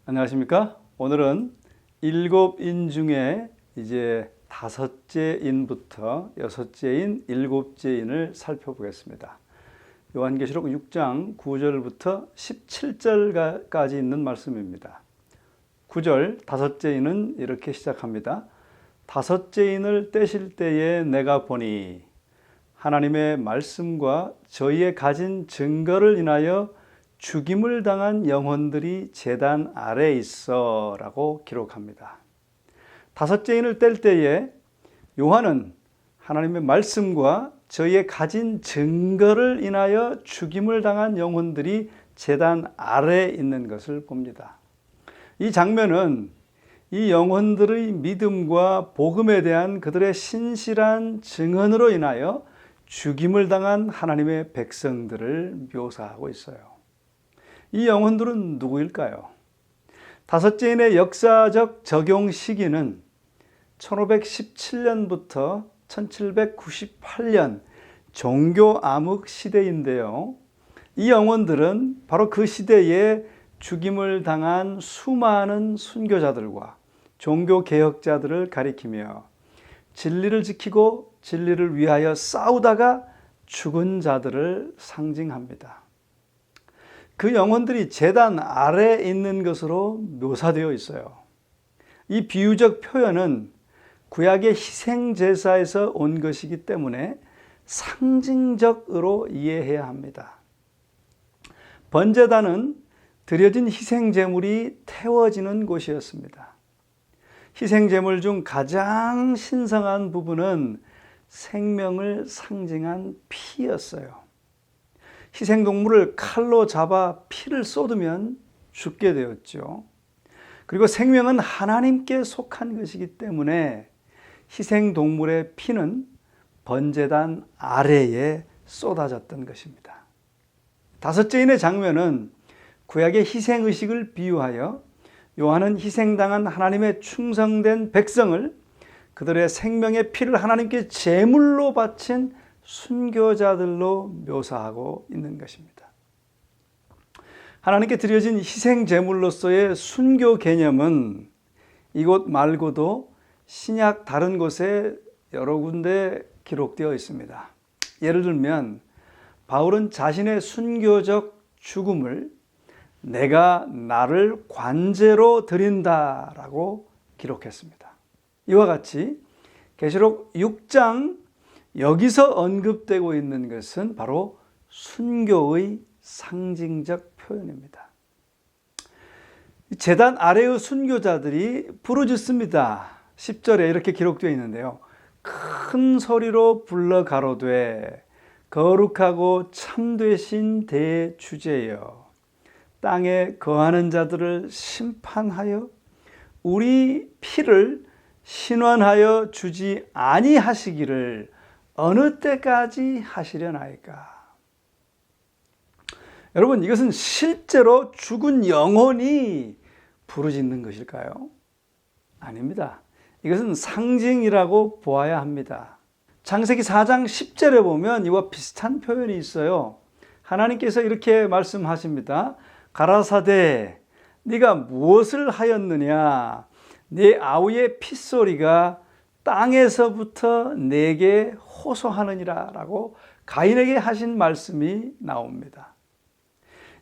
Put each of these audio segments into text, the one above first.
안녕하십니까? 오늘은 일곱 인 중에 이제 다섯째 인부터 여섯째 인, 일곱째 인을 살펴보겠습니다. 요한계시록 6장 9절부터 17절까지 있는 말씀입니다. 9절 다섯째 인은 이렇게 시작합니다. 다섯째 인을 떼실 때에 내가 보니 하나님의 말씀과 저희의 가진 증거를 인하여 죽임을 당한 영혼들이 제단 아래에 있어 라고 기록합니다. 다섯째 인을 뗄 때에 요한은 하나님의 말씀과 저희의 가진 증거를 인하여 죽임을 당한 영혼들이 제단 아래에 있는 것을 봅니다. 이 장면은 이 영혼들의 믿음과 복음에 대한 그들의 신실한 증언으로 인하여 죽임을 당한 하나님의 백성들을 묘사하고 있어요. 이 영혼들은 누구일까요? 다섯째 인의 역사적 적용 시기는 1517년부터 1798년 종교 암흑 시대인데요. 이 영혼들은 바로 그 시대에 죽임을 당한 수많은 순교자들과 종교 개혁자들을 가리키며 진리를 지키고 진리를 위하여 싸우다가 죽은 자들을 상징합니다. 그 영혼들이 제단 아래에 있는 것으로 묘사되어 있어요. 이 비유적 표현은 구약의 희생제사에서 온 것이기 때문에 상징적으로 이해해야 합니다. 번제단은 드려진 희생제물이 태워지는 곳이었습니다. 희생제물 중 가장 신성한 부분은 생명을 상징한 피였어요. 희생동물을 칼로 잡아 피를 쏟으면 죽게 되었죠. 그리고 생명은 하나님께 속한 것이기 때문에 희생동물의 피는 번제단 아래에 쏟아졌던 것입니다. 다섯째 인의 장면은 구약의 희생의식을 비유하여 요한은 희생당한 하나님의 충성된 백성을 그들의 생명의 피를 하나님께 제물로 바친 순교자들로 묘사하고 있는 것입니다. 하나님께 드려진 희생 제물로서의 순교 개념은 이곳 말고도 신약 다른 곳에 여러 군데 기록되어 있습니다. 예를 들면 바울은 자신의 순교적 죽음을 내가 나를 관제로 드린다라고 기록했습니다. 이와 같이 계시록 6장 여기서 언급되고 있는 것은 바로 순교의 상징적 표현입니다. 제단 아래의 순교자들이 부르짖습니다. 10절에 이렇게 기록되어 있는데요. 큰 소리로 불러 가로되 거룩하고 참되신 대주제여 땅에 거하는 자들을 심판하여 우리 피를 신원하여 주지 아니하시기를 어느 때까지 하시려나이까? 여러분, 이것은 실제로 죽은 영혼이 부르짖는 것일까요? 아닙니다. 이것은 상징이라고 보아야 합니다. 창세기 4장 10절에 보면 이와 비슷한 표현이 있어요. 하나님께서 이렇게 말씀하십니다. 가라사대 네가 무엇을 하였느냐? 네 아우의 핏소리가 땅에서부터 내게 호소하느니라 라고 가인에게 하신 말씀이 나옵니다.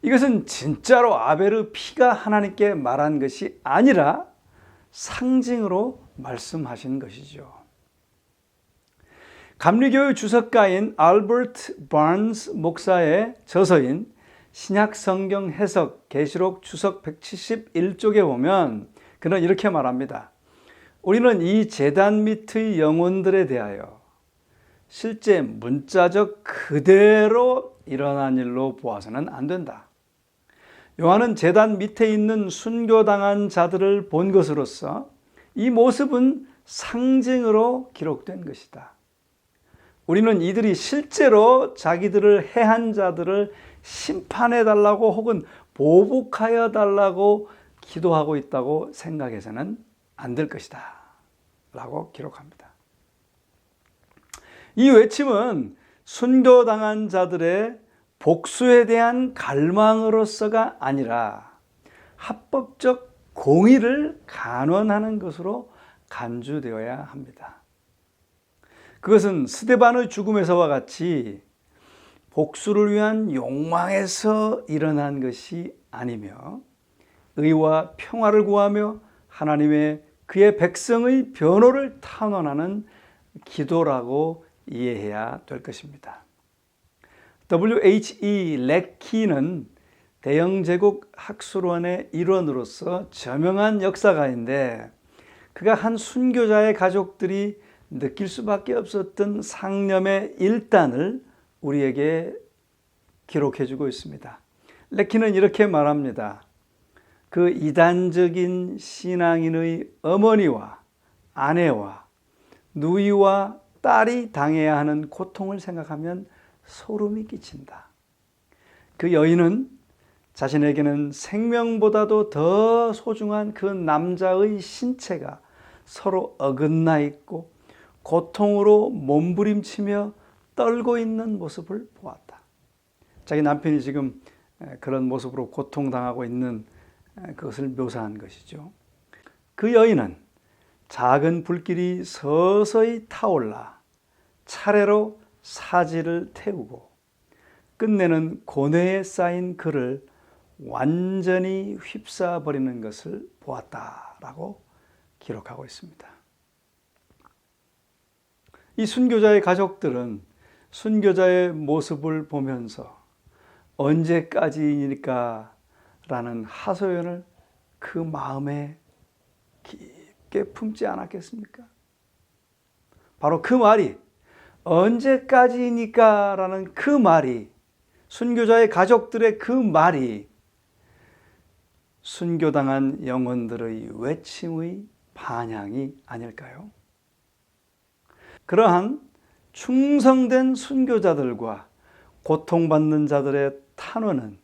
이것은 진짜로 아벨의 피가 하나님께 말한 것이 아니라 상징으로 말씀하신 것이죠. 감리교의 주석가인 알버트 바언스 목사의 저서인 신약성경 해석 계시록 주석 171쪽에 보면 그는 이렇게 말합니다. 우리는 이 제단 밑의 영혼들에 대하여 실제 문자적 그대로 일어난 일로 보아서는 안 된다. 요한은 제단 밑에 있는 순교당한 자들을 본 것으로서 이 모습은 상징으로 기록된 것이다. 우리는 이들이 실제로 자기들을 해한 자들을 심판해 달라고 혹은 보복하여 달라고 기도하고 있다고 생각해서는 안 될 것이다 라고 기록합니다. 이 외침은 순교당한 자들의 복수에 대한 갈망으로서가 아니라 합법적 공의를 간원하는 것으로 간주되어야 합니다. 그것은 스데반의 죽음에서와 같이 복수를 위한 욕망에서 일어난 것이 아니며 의와 평화를 구하며 하나님의 그의 백성의 변호를 탄원하는 기도라고 이해해야 될 것입니다. W.H.E. 렉키는 대영제국 학술원의 일원으로서 저명한 역사가인데 그가 한 순교자의 가족들이 느낄 수밖에 없었던 상념의 일단을 우리에게 기록해주고 있습니다. 렉키는 이렇게 말합니다. 그 이단적인 신앙인의 어머니와 아내와 누이와 딸이 당해야 하는 고통을 생각하면 소름이 끼친다. 그 여인은 자신에게는 생명보다도 더 소중한 그 남자의 신체가 서로 어긋나 있고 고통으로 몸부림치며 떨고 있는 모습을 보았다. 자기 남편이 지금 그런 모습으로 고통당하고 있는 그것을 묘사한 것이죠. 그 여인은 작은 불길이 서서히 타올라 차례로 사지를 태우고 끝내는 고뇌에 쌓인 그를 완전히 휩싸버리는 것을 보았다라고 기록하고 있습니다. 이 순교자의 가족들은 순교자의 모습을 보면서 언제까지일까 라는 하소연을 그 마음에 깊게 품지 않았겠습니까? 바로 그 말이 언제까지니까 라는 그 말이 순교자의 가족들의 그 말이 순교당한 영혼들의 외침의 반향이 아닐까요? 그러한 충성된 순교자들과 고통받는 자들의 탄원은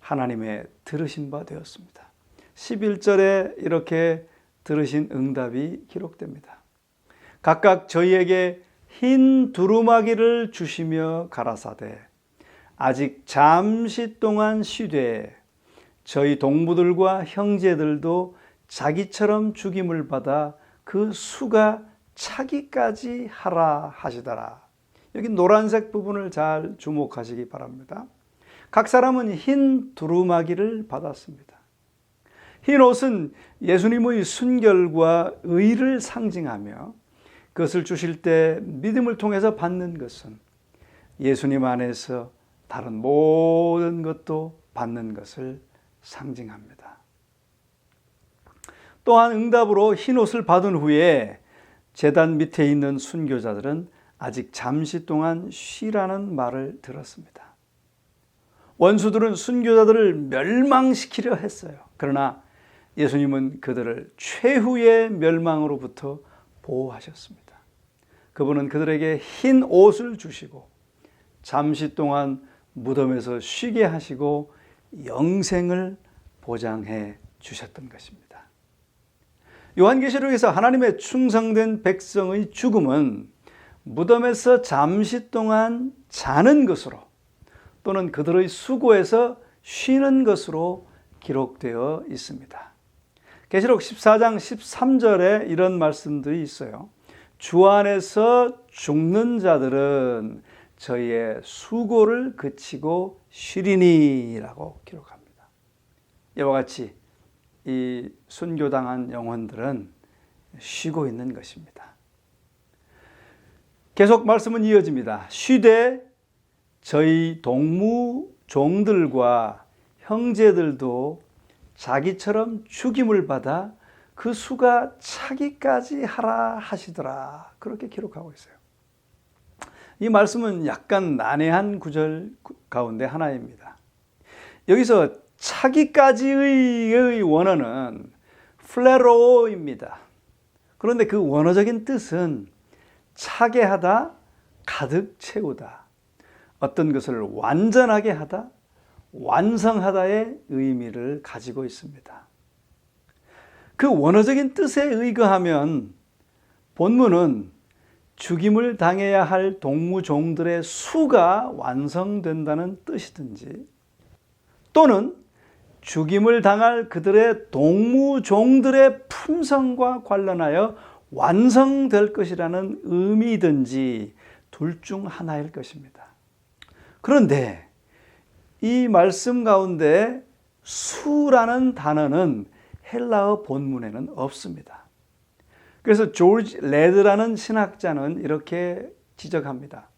하나님의 들으신 바 되었습니다. 11절에 이렇게 들으신 응답이 기록됩니다. 각각 저희에게 흰 두루마기를 주시며 가라사대 아직 잠시 동안 쉬되 저희 동무들과 형제들도 자기처럼 죽임을 받아 그 수가 차기까지 하라 하시더라. 여기 노란색 부분을 잘 주목하시기 바랍니다. 각 사람은 흰 두루마기를 받았습니다. 흰 옷은 예수님의 순결과 의를 상징하며 그것을 주실 때 믿음을 통해서 받는 것은 예수님 안에서 다른 모든 것도 받는 것을 상징합니다. 또한 응답으로 흰 옷을 받은 후에 제단 밑에 있는 순교자들은 아직 잠시 동안 쉬라는 말을 들었습니다. 원수들은 순교자들을 멸망시키려 했어요. 그러나 예수님은 그들을 최후의 멸망으로부터 보호하셨습니다. 그분은 그들에게 흰 옷을 주시고 잠시 동안 무덤에서 쉬게 하시고 영생을 보장해 주셨던 것입니다. 요한계시록에서 하나님의 충성된 백성의 죽음은 무덤에서 잠시 동안 자는 것으로 또는 그들의 수고에서 쉬는 것으로 기록되어 있습니다. 계시록 14장 13절에 이런 말씀들이 있어요. 주 안에서 죽는 자들은 저희의 수고를 그치고 쉬리니 라고 기록합니다. 이와 같이 이 순교당한 영혼들은 쉬고 있는 것입니다. 계속 말씀은 이어집니다. 쉬되 저희 동무 종들과 형제들도 자기처럼 죽임을 받아 그 수가 차기까지 하라 하시더라. 그렇게 기록하고 있어요. 이 말씀은 약간 난해한 구절 가운데 하나입니다. 여기서 차기까지의 원어는 플레로입니다. 그런데 그 원어적인 뜻은 차게 하다, 가득 채우다, 어떤 것을 완전하게 하다, 완성하다의 의미를 가지고 있습니다. 그 원어적인 뜻에 의거하면 본문은 죽임을 당해야 할 동무종들의 수가 완성된다는 뜻이든지 또는 죽임을 당할 그들의 동무종들의 품성과 관련하여 완성될 것이라는 의미든지 둘 중 하나일 것입니다. 그런데 이 말씀 가운데 수라는 단어는 헬라어 본문에는 없습니다. 그래서 조지 레드라는 신학자는 이렇게 지적합니다.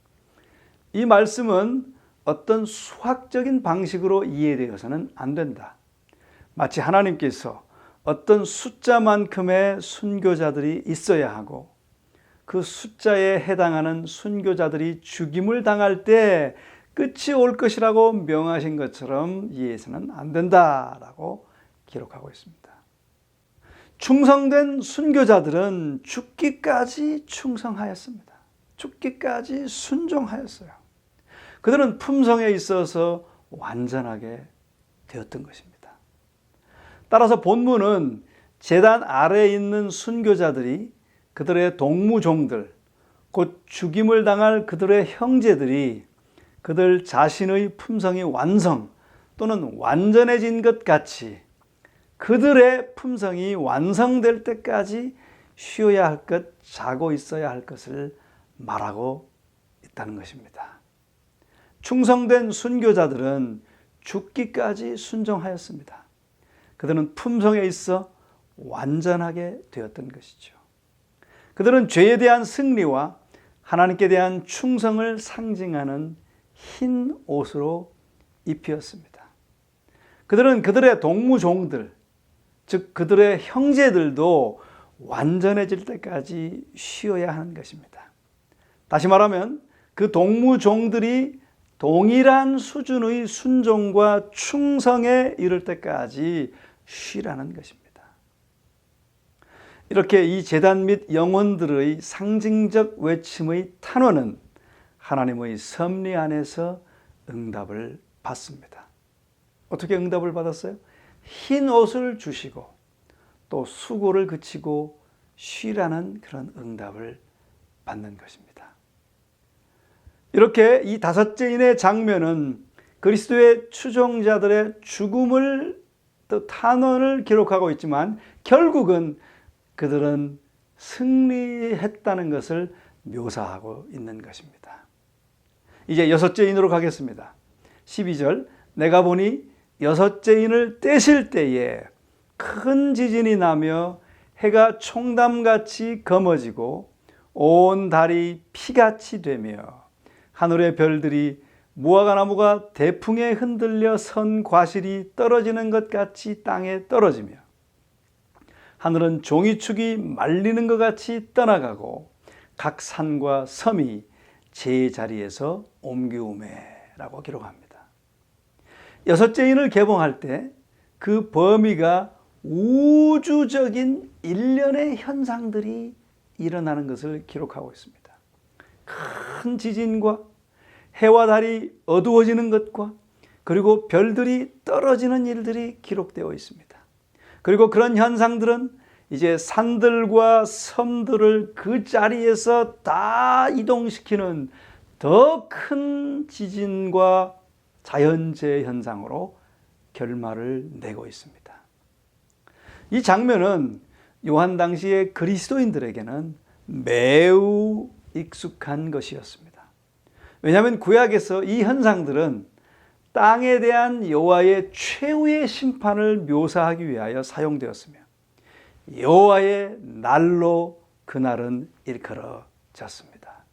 이 말씀은 어떤 수학적인 방식으로 이해되어서는 안 된다. 마치 하나님께서 어떤 숫자만큼의 순교자들이 있어야 하고 그 숫자에 해당하는 순교자들이 죽임을 당할 때 끝이 올 것이라고 명하신 것처럼 이해해서는 안 된다라고 기록하고 있습니다. 충성된 순교자들은 죽기까지 충성하였습니다. 죽기까지 순종하였어요. 그들은 품성에 있어서 완전하게 되었던 것입니다. 따라서 본문은 제단 아래에 있는 순교자들이 그들의 동무종들, 곧 죽임을 당할 그들의 형제들이 그들 자신의 품성이 완성 또는 완전해진 것 같이 그들의 품성이 완성될 때까지 쉬어야 할 것, 자고 있어야 할 것을 말하고 있다는 것입니다. 충성된 순교자들은 죽기까지 순종하였습니다. 그들은 품성에 있어 완전하게 되었던 것이죠. 그들은 죄에 대한 승리와 하나님께 대한 충성을 상징하는 흰 옷으로 입혔습니다. 그들은 그들의 동무종들, 즉 그들의 형제들도 완전해질 때까지 쉬어야 하는 것입니다. 다시 말하면 그 동무종들이 동일한 수준의 순종과 충성에 이를 때까지 쉬라는 것입니다. 이렇게 이 제단 및 영혼들의 상징적 외침의 탄원은 하나님의 섭리 안에서 응답을 받습니다. 어떻게 응답을 받았어요? 흰 옷을 주시고 또 수고를 그치고 쉬라는 그런 응답을 받는 것입니다. 이렇게 이 다섯째인의 장면은 그리스도의 추종자들의 죽음을 또 탄원을 기록하고 있지만 결국은 그들은 승리했다는 것을 묘사하고 있는 것입니다. 이제 여섯째 인으로 가겠습니다. 12절, 내가 보니 여섯째 인을 떼실 때에 큰 지진이 나며 해가 총담같이 검어지고 온 달이 피같이 되며 하늘의 별들이 무화과나무가 대풍에 흔들려 선 과실이 떨어지는 것 같이 땅에 떨어지며 하늘은 종이축이 말리는 것 같이 떠나가고 각 산과 섬이 제 자리에서 옮기우매라고 기록합니다. 여섯째 인을 개봉할 때 그 범위가 우주적인 일련의 현상들이 일어나는 것을 기록하고 있습니다. 큰 지진과 해와 달이 어두워지는 것과 그리고 별들이 떨어지는 일들이 기록되어 있습니다. 그리고 그런 현상들은 이제 산들과 섬들을 그 자리에서 다 이동시키는 더 큰 지진과 자연재해 현상으로 결말을 내고 있습니다. 이 장면은 요한 당시의 그리스도인들에게는 매우 익숙한 것이었습니다. 왜냐하면 구약에서 이 현상들은 땅에 대한 여호와의 최후의 심판을 묘사하기 위하여 사용되었으며 여호와의 날로 그날은 일컬어졌습니다.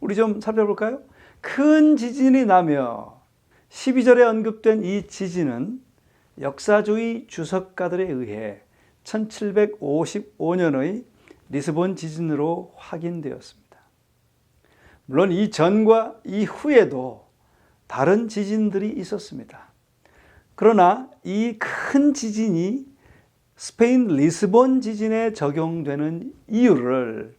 우리 좀 살펴볼까요? 큰 지진이 나며 12절에 언급된 이 지진은 역사주의 주석가들에 의해 1755년의 리스본 지진으로 확인되었습니다. 물론 이 전과 이 후에도 다른 지진들이 있었습니다. 그러나 이 큰 지진이 스페인 리스본 지진에 적용되는 이유를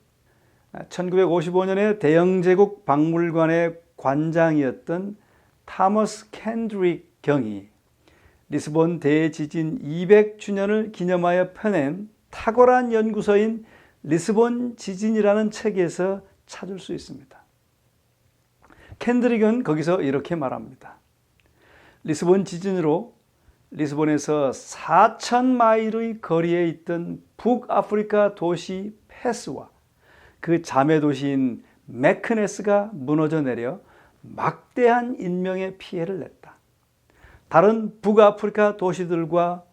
1955년에 대영제국 박물관의 관장이었던 타머스 캔드릭 경이 리스본 대지진 200주년을 기념하여 펴낸 탁월한 연구서인 리스본 지진이라는 책에서 찾을 수 있습니다. 캔드릭은 거기서 이렇게 말합니다. 리스본 지진으로 리스본에서 4,000마일의 거리에 있던 북아프리카 도시 패스와 그 자매 도시인 메크네스가 무너져 내려 막대한 인명의 피해를 냈다. 다른 북아프리카 도시들과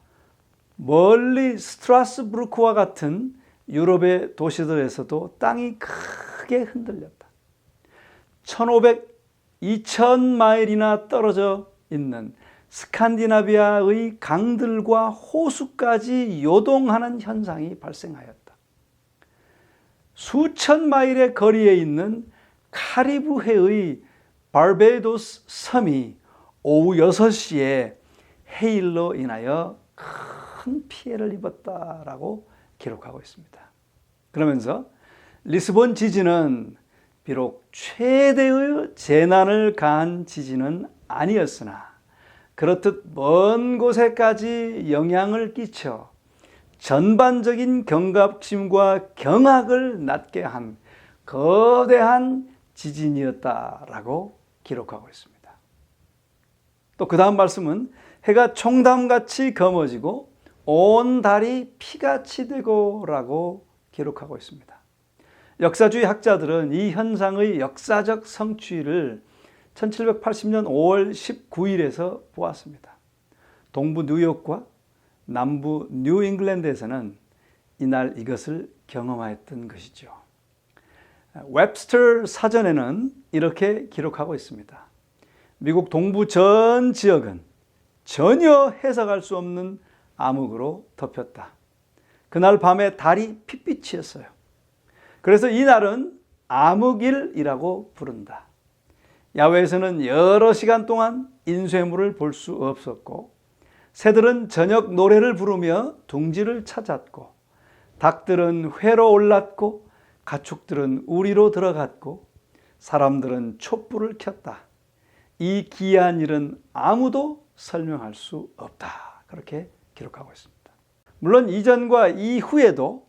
멀리 스트라스부르크와 같은 유럽의 도시들에서도 땅이 크게 흔들렸다. 2,000마일이나 떨어져 있는 스칸디나비아의 강들과 호수까지 요동하는 현상이 발생하였다. 수천 마일의 거리에 있는 카리브해의 바르베도스 섬이 오후 6시에 해일로 인하여 큰 피해를 입었다라고 기록하고 있습니다. 그러면서 리스본 지진은 비록 최대의 재난을 가한 지진은 아니었으나 그렇듯 먼 곳에까지 영향을 끼쳐 전반적인 경각심과 경악을 낳게 한 거대한 지진이었다라고 기록하고 있습니다. 또 그 다음 말씀은 해가 총담같이 검어지고 온 달이 피같이 되고 라고 기록하고 있습니다. 역사주의 학자들은 이 현상의 역사적 성취를 1780년 5월 19일에서 보았습니다. 동부 뉴욕과 남부 뉴잉글랜드에서는 이날 이것을 경험하였던 것이죠. 웹스터 사전에는 이렇게 기록하고 있습니다. 미국 동부 전 지역은 전혀 해석할 수 없는 암흑으로 덮였다. 그날 밤에 달이 핏빛이었어요. 그래서 이날은 암흑일이라고 부른다. 야외에서는 여러 시간 동안 인쇄물을 볼 수 없었고 새들은 저녁 노래를 부르며 둥지를 찾았고 닭들은 회로 올랐고 가축들은 우리로 들어갔고 사람들은 촛불을 켰다. 이 기이한 일은 아무도 설명할 수 없다. 그렇게 기록하고 있습니다. 물론 이전과 이후에도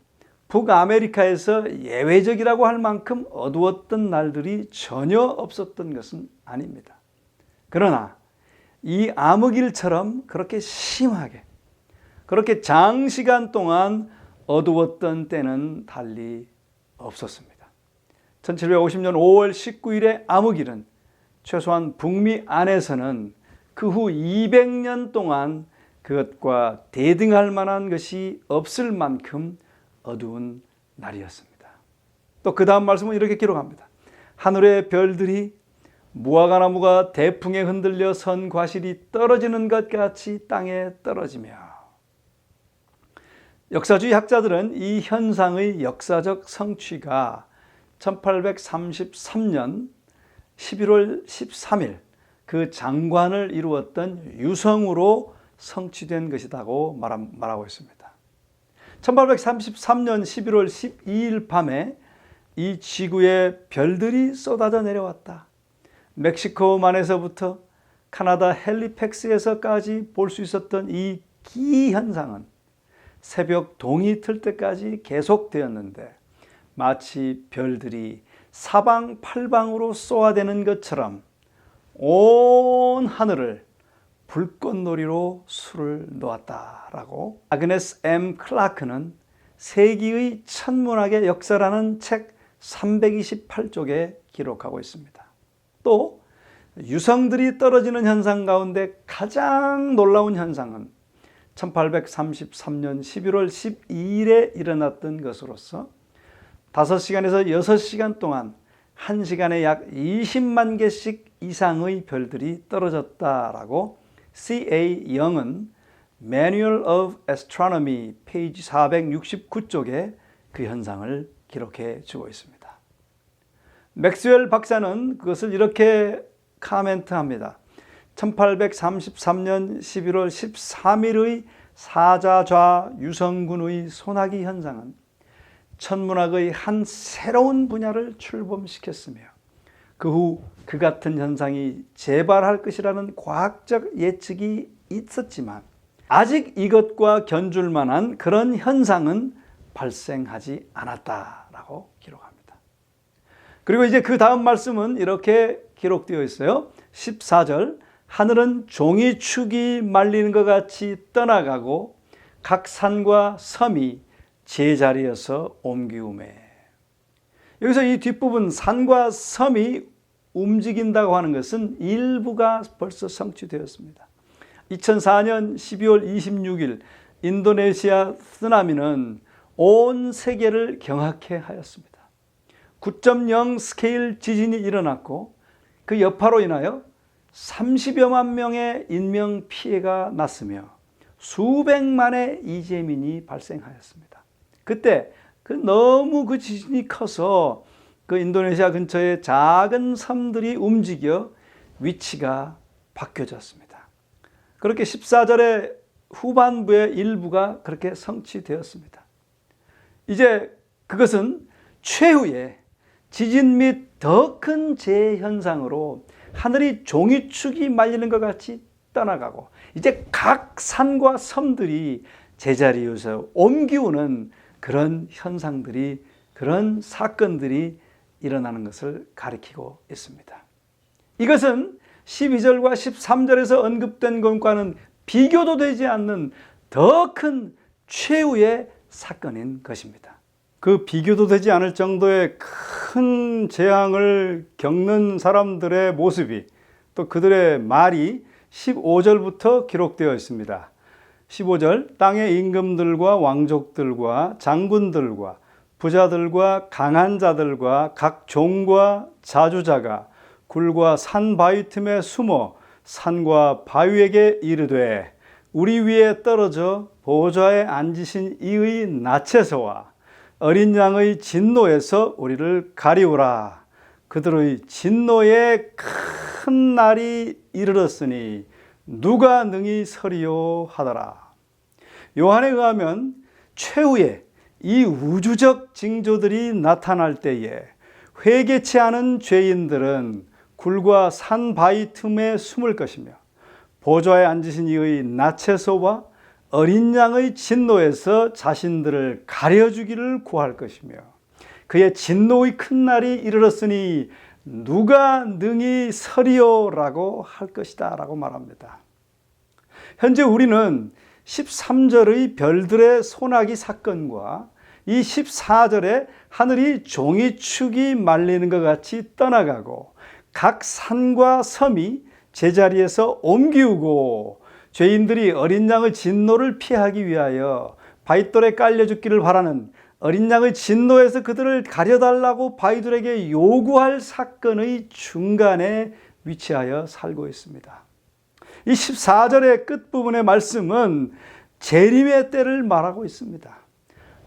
북아메리카에서 예외적이라고 할 만큼 어두웠던 날들이 전혀 없었던 것은 아닙니다. 그러나 이 암흑일처럼 그렇게 심하게 그렇게 장시간 동안 어두웠던 때는 달리 없었습니다. 1750년 5월 19일의 암흑일은 최소한 북미 안에서는 그 후 200년 동안 그것과 대등할 만한 것이 없을 만큼 어두운 날이었습니다. 또 그 다음 말씀은 이렇게 기록합니다. 하늘의 별들이 무화과나무가 대풍에 흔들려 선 과실이 떨어지는 것 같이 땅에 떨어지며. 역사주의 학자들은 이 현상의 역사적 성취가 1833년 11월 13일 그 장관을 이루었던 유성으로 성취된 것이라고 말하고 있습니다. 1833년 11월 12일 밤에 이 지구에 별들이 쏟아져 내려왔다. 멕시코만에서부터 카나다 헬리팩스에서까지 볼 수 있었던 이 기현상은 새벽 동이 틀 때까지 계속되었는데 마치 별들이 사방팔방으로 쏘아대는 것처럼 온 하늘을 불꽃놀이로 술을 놓았다라고 아그네스 M. 클라크는 세기의 천문학의 역사라는 책 328쪽에 기록하고 있습니다. 또 유성들이 떨어지는 현상 가운데 가장 놀라운 현상은 1833년 11월 12일에 일어났던 것으로서 5시간에서 6시간 동안 1시간에 약 20만 개씩 이상의 별들이 떨어졌다라고 C.A. 영은 Manual of Astronomy 페이지 469쪽에 그 현상을 기록해 주고 있습니다. 맥스웰 박사는 그것을 이렇게 카멘트합니다. 1833년 11월 13일의 사자좌 유성군의 소나기 현상은 천문학의 한 새로운 분야를 출범시켰으며 그 후 그 같은 현상이 재발할 것이라는 과학적 예측이 있었지만 아직 이것과 견줄 만한 그런 현상은 발생하지 않았다라고 기록합니다. 그리고 이제 그 다음 말씀은 이렇게 기록되어 있어요. 14절 하늘은 종이축이 말리는 것 같이 떠나가고 각 산과 섬이 제자리에서 옮기우매. 여기서 이 뒷부분 산과 섬이 움직인다고 하는 것은 일부가 벌써 성취되었습니다. 2004년 12월 26일 인도네시아 쓰나미는 온 세계를 경악해 하였습니다. 9.0 스케일 지진이 일어났고 그 여파로 인하여 30여만 명의 인명 피해가 났으며 수백만의 이재민이 발생하였습니다. 그때 너무 그 지진이 커서 그 인도네시아 근처의 작은 섬들이 움직여 위치가 바뀌어졌습니다. 그렇게 14절의 후반부의 일부가 그렇게 성취되었습니다. 이제 그것은 최후의 지진 및 더 큰 재현상으로 하늘이 종이축이 말리는 것 같이 떠나가고 이제 각 산과 섬들이 제자리에서 옮기우는 그런 현상들이, 그런 사건들이 일어나는 것을 가리키고 있습니다. 이것은 12절과 13절에서 언급된 것과는 비교도 되지 않는 더 큰 최후의 사건인 것입니다. 그 비교도 되지 않을 정도의 큰 재앙을 겪는 사람들의 모습이, 또 그들의 말이 15절부터 기록되어 있습니다. 15절, 땅의 임금들과 왕족들과 장군들과 부자들과 강한 자들과 각 종과 자주자가 굴과 산 바위 틈에 숨어 산과 바위에게 이르되 우리 위에 떨어져 보좌에 앉으신 이의 낯에서와 어린 양의 진노에서 우리를 가리우라. 그들의 진노의 큰 날이 이르렀으니 누가 능히 서리요 하더라. 요한에 의하면 최후의 이 우주적 징조들이 나타날 때에 회개치 않은 죄인들은 굴과 산 바위 틈에 숨을 것이며 보좌에 앉으신 이의 낯에서와 어린 양의 진노에서 자신들을 가려주기를 구할 것이며 그의 진노의 큰 날이 이르렀으니 누가 능히 서리요라고 할 것이다 라고 말합니다. 현재 우리는 13절의 별들의 소나기 사건과 이 14절에 하늘이 종이축이 말리는 것 같이 떠나가고 각 산과 섬이 제자리에서 옮기우고 죄인들이 어린 양의 진노를 피하기 위하여 바위돌에 깔려 죽기를 바라는 어린 양의 진노에서 그들을 가려달라고 바위돌에게 요구할 사건의 중간에 위치하여 살고 있습니다. 이 14절의 끝부분의 말씀은 재림의 때를 말하고 있습니다.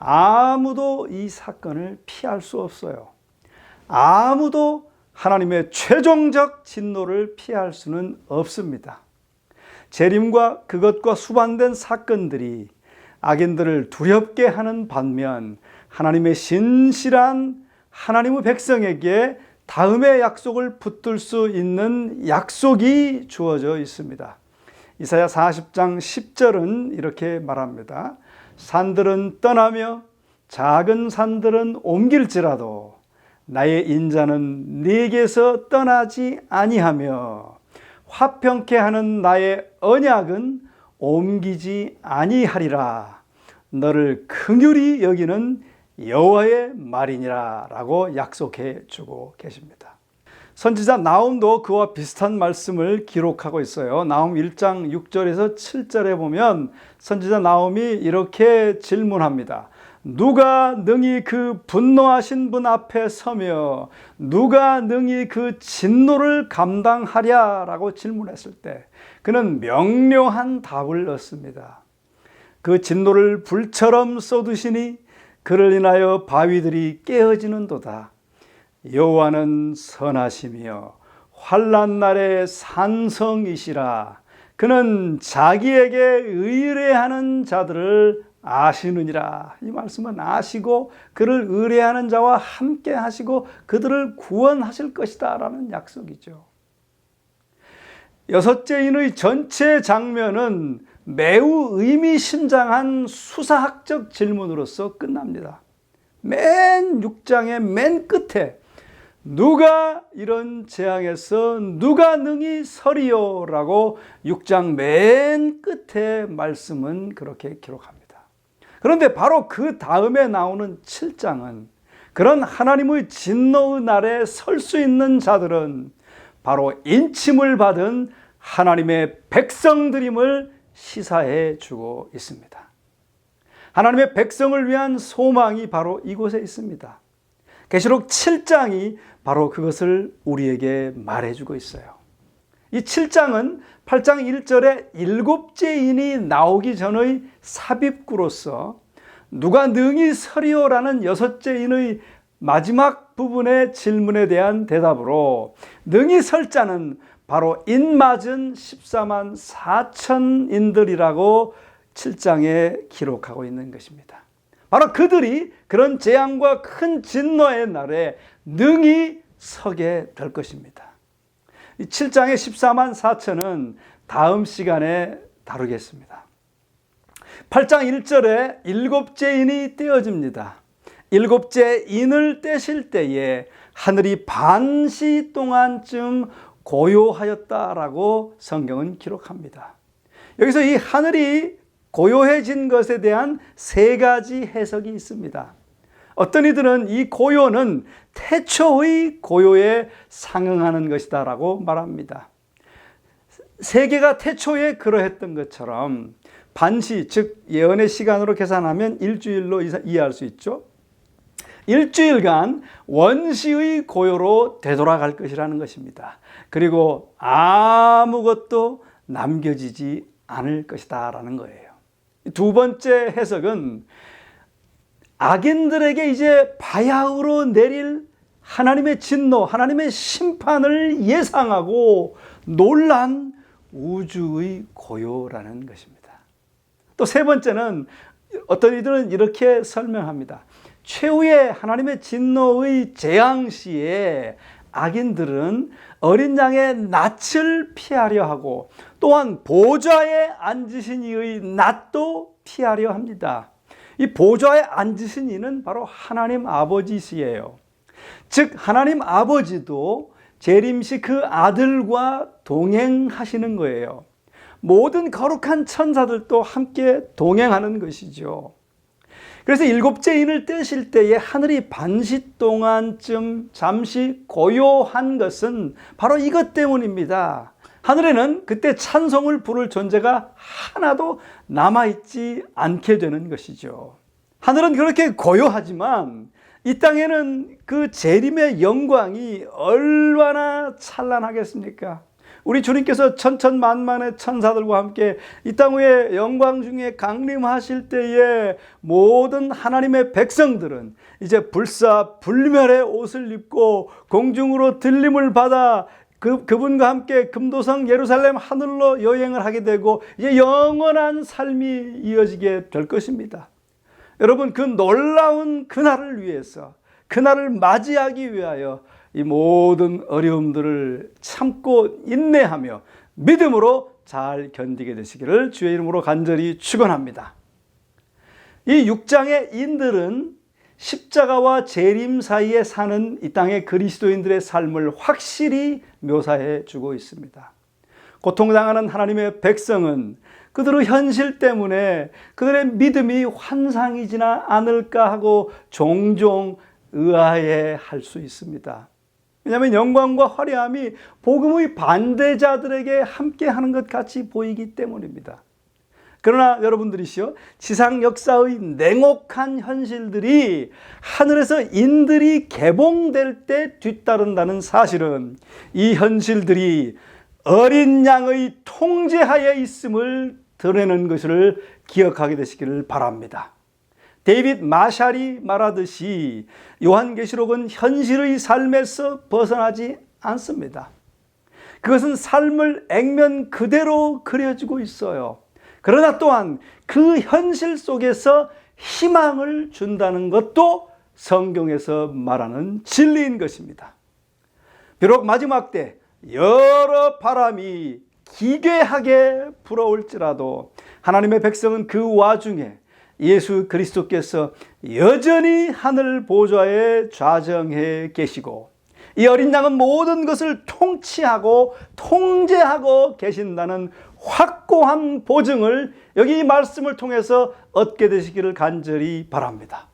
아무도 이 사건을 피할 수 없어요. 아무도 하나님의 최종적 진노를 피할 수는 없습니다. 재림과 그것과 수반된 사건들이 악인들을 두렵게 하는 반면 하나님의 신실한 하나님의 백성에게 다음의 약속을 붙들 수 있는 약속이 주어져 있습니다. 이사야 40장 10절은 이렇게 말합니다. 산들은 떠나며 작은 산들은 옮길지라도 나의 인자는 네게서 떠나지 아니하며 화평케 하는 나의 언약은 옮기지 아니하리라. 너를 긍휼히 여기는 여호와의 말이니라 라고 약속해 주고 계십니다. 선지자 나훔도 그와 비슷한 말씀을 기록하고 있어요. 나훔 1장 6절에서 7절에 보면 선지자 나훔이 이렇게 질문합니다. 누가 능히 그 분노하신 분 앞에 서며 누가 능히 그 진노를 감당하랴 라고 질문했을 때 그는 명료한 답을 얻습니다. 그 진노를 불처럼 쏟으시니 그를 인하여 바위들이 깨어지는도다. 여호와는 선하시며 환난 날의 산성이시라. 그는 자기에게 의뢰하는 자들을 아시느니라. 이 말씀은 아시고 그를 의뢰하는 자와 함께 하시고 그들을 구원하실 것이다 라는 약속이죠. 여섯째인의 전체 장면은 매우 의미심장한 수사학적 질문으로서 끝납니다. 맨 6장의 맨 끝에 누가 이런 재앙에서 누가 능히 서리요? 라고 6장 맨 끝에 말씀은 그렇게 기록합니다. 그런데 바로 그 다음에 나오는 7장은 그런 하나님의 진노의 날에 설 수 있는 자들은 바로 인침을 받은 하나님의 백성들임을 시사해 주고 있습니다. 하나님의 백성을 위한 소망이 바로 이곳에 있습니다. 계시록 7장이 바로 그것을 우리에게 말해주고 있어요. 이 7장은 8장 1절에 7제인이 나오기 전의 삽입구로서 누가 능히 서리오라는 6제인의 마지막 부분의 질문에 대한 대답으로 능히 설 자는 바로 인맞은 14만 4천인들이라고 7장에 기록하고 있는 것입니다. 바로 그들이 그런 재앙과 큰 진노의 날에 능히 서게 될 것입니다. 이 7장의 14만 4천은 다음 시간에 다루겠습니다. 8장 1절에 7제인이 떼어집니다. 7째 인을 떼실 때에 하늘이 반시 동안쯤 고요하였다라고 성경은 기록합니다. 여기서 이 하늘이 고요해진 것에 대한 3가지 해석이 있습니다. 어떤 이들은 이 고요는 태초의 고요에 상응하는 것이다 라고 말합니다. 세계가 태초에 그러했던 것처럼 반시, 즉 예언의 시간으로 계산하면 일주일로 이해할 수 있죠. 일주일간 원시의 고요로 되돌아갈 것이라는 것입니다. 그리고 아무것도 남겨지지 않을 것이다 라는 거예요. 두 번째 해석은 악인들에게 이제 바야흐로 내릴 하나님의 진노, 하나님의 심판을 예상하고 놀란 우주의 고요라는 것입니다. 또 세 번째는 어떤 이들은 이렇게 설명합니다. 최후의 하나님의 진노의 재앙 시에 악인들은 어린 양의 낯을 피하려 하고 또한 보좌에 앉으신 이의 낯도 피하려 합니다. 이 보좌에 앉으신 이는 바로 하나님 아버지시예요. 즉 하나님 아버지도 재림시 그 아들과 동행하시는 거예요. 모든 거룩한 천사들도 함께 동행하는 것이죠. 그래서 7제인을 떼실 때에 하늘이 반시 동안쯤 잠시 고요한 것은 바로 이것 때문입니다. 하늘에는 그때 찬송을 부를 존재가 하나도 남아있지 않게 되는 것이죠. 하늘은 그렇게 고요하지만 이 땅에는 그 재림의 영광이 얼마나 찬란하겠습니까? 우리 주님께서 천천만만의 천사들과 함께 이 땅 위에 영광 중에 강림하실 때에 모든 하나님의 백성들은 이제 불사불멸의 옷을 입고 공중으로 들림을 받아 그분과 함께 금도성 예루살렘 하늘로 여행을 하게 되고 이제 영원한 삶이 이어지게 될 것입니다. 여러분, 그 놀라운 그날을 위해서, 그날을 맞이하기 위하여 이 모든 어려움들을 참고 인내하며 믿음으로 잘 견디게 되시기를 주의 이름으로 간절히 축원합니다. 이 6장의 인들은 십자가와 재림 사이에 사는 이 땅의 그리스도인들의 삶을 확실히 묘사해 주고 있습니다. 고통당하는 하나님의 백성은 그들의 현실 때문에 그들의 믿음이 환상이지나 않을까 하고 종종 의아해할 수 있습니다. 왜냐하면 영광과 화려함이 복음의 반대자들에게 함께하는 것 같이 보이기 때문입니다. 그러나 여러분들이시여, 지상 역사의 냉혹한 현실들이 하늘에서 인들이 개봉될 때 뒤따른다는 사실은 이 현실들이 어린 양의 통제하에 있음을 드러내는 것을 기억하게 되시기를 바랍니다. 데이빗 마샬이 말하듯이 요한계시록은 현실의 삶에서 벗어나지 않습니다. 그것은 삶을 액면 그대로 그려지고 있어요. 그러나 또한 그 현실 속에서 희망을 준다는 것도 성경에서 말하는 진리인 것입니다. 비록 마지막 때 여러 바람이 기괴하게 불어올지라도 하나님의 백성은 그 와중에 예수 그리스도께서 여전히 하늘 보좌에 좌정해 계시고 이 어린 양은 모든 것을 통치하고 통제하고 계신다는 확고한 보증을 여기 이 말씀을 통해서 얻게 되시기를 간절히 바랍니다.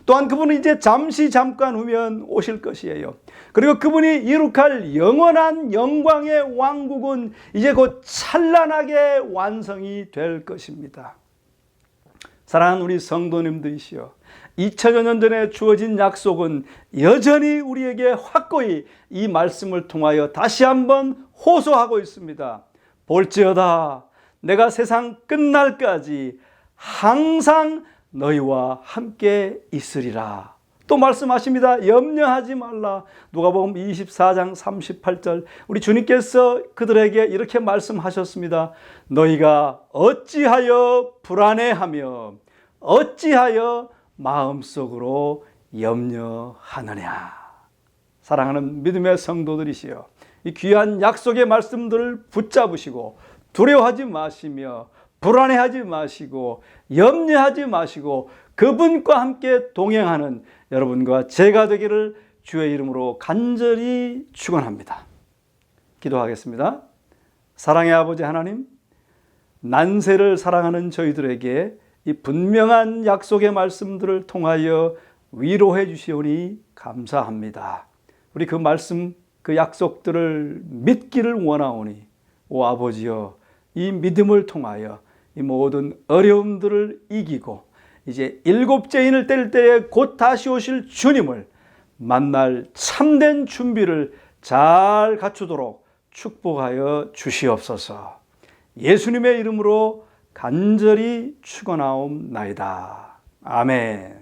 또한 그분은 이제 잠깐 후면 오실 것이에요. 그리고 그분이 이룩할 영원한 영광의 왕국은 이제 곧 찬란하게 완성이 될 것입니다. 사랑하는 우리 성도님들이시여, 2000여 년 전에 주어진 약속은 여전히 우리에게 확고히 이 말씀을 통하여 다시 한번 호소하고 있습니다. 볼지어다 내가 세상 끝날까지 항상 너희와 함께 있으리라. 또 말씀하십니다. 염려하지 말라. 누가복음 24장 38절, 우리 주님께서 그들에게 이렇게 말씀하셨습니다. 너희가 어찌하여 불안해하며 어찌하여 마음속으로 염려하느냐. 사랑하는 믿음의 성도들이시여, 이 귀한 약속의 말씀들을 붙잡으시고 두려워하지 마시며 불안해하지 마시고 염려하지 마시고 그분과 함께 동행하는 여러분과 제가 되기를 주의 이름으로 간절히 축원합니다. 기도하겠습니다. 사랑의 아버지 하나님, 난세를 사랑하는 저희들에게 이 분명한 약속의 말씀들을 통하여 위로해 주시오니 감사합니다. 우리 그 말씀, 그 약속들을 믿기를 원하오니 오 아버지여, 이 믿음을 통하여 이 모든 어려움들을 이기고 이제 일곱째 인을 뗄 때에 곧 다시 오실 주님을 만날 참된 준비를 잘 갖추도록 축복하여 주시옵소서. 예수님의 이름으로 간절히 축원하옵나이다. 아멘.